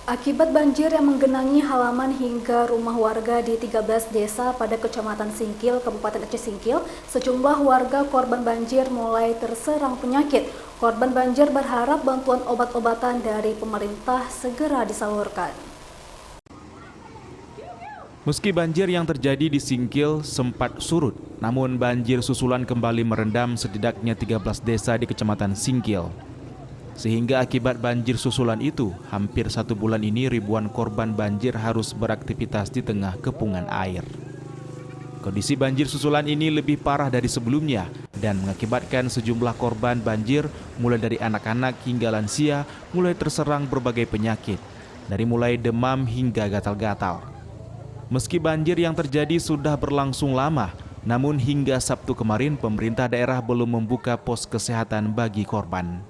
Akibat banjir yang menggenangi halaman hingga rumah warga di 13 desa pada Kecamatan Singkil, Kabupaten Aceh Singkil, sejumlah warga korban banjir mulai terserang penyakit. Korban banjir berharap bantuan obat-obatan dari pemerintah segera disalurkan. Meski banjir yang terjadi di Singkil sempat surut, namun banjir susulan kembali merendam setidaknya 13 desa di Kecamatan Singkil. Sehingga akibat banjir susulan itu, hampir 1 bulan ini ribuan korban banjir harus beraktivitas di tengah kepungan air. Kondisi banjir susulan ini lebih parah dari sebelumnya dan mengakibatkan sejumlah korban banjir mulai dari anak-anak hingga lansia mulai terserang berbagai penyakit, dari mulai demam hingga gatal-gatal. Meski banjir yang terjadi sudah berlangsung lama, namun hingga Sabtu kemarin pemerintah daerah belum membuka pos kesehatan bagi korban.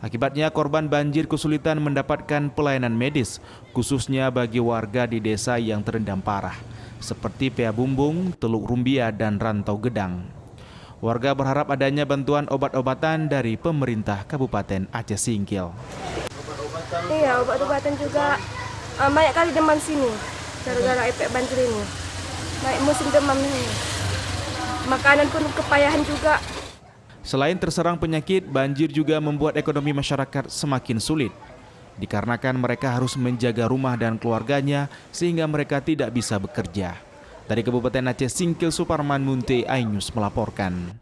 Akibatnya korban banjir kesulitan mendapatkan pelayanan medis, khususnya bagi warga di desa yang terendam parah, seperti Pea Bumbung, Teluk Rumbia, dan Rantau Gedang. Warga berharap adanya bantuan obat-obatan dari pemerintah Kabupaten Aceh Singkil. Iya, obat-obatan juga banyak kali demam sini, gara-gara efek banjir ini. Naik musim demam ini. Makanan pun kepayahan juga. Selain terserang penyakit, banjir juga membuat ekonomi masyarakat semakin sulit. Dikarenakan mereka harus menjaga rumah dan keluarganya sehingga mereka tidak bisa bekerja. Dari Kabupaten Aceh Singkil, Suparman Munte, iNews melaporkan.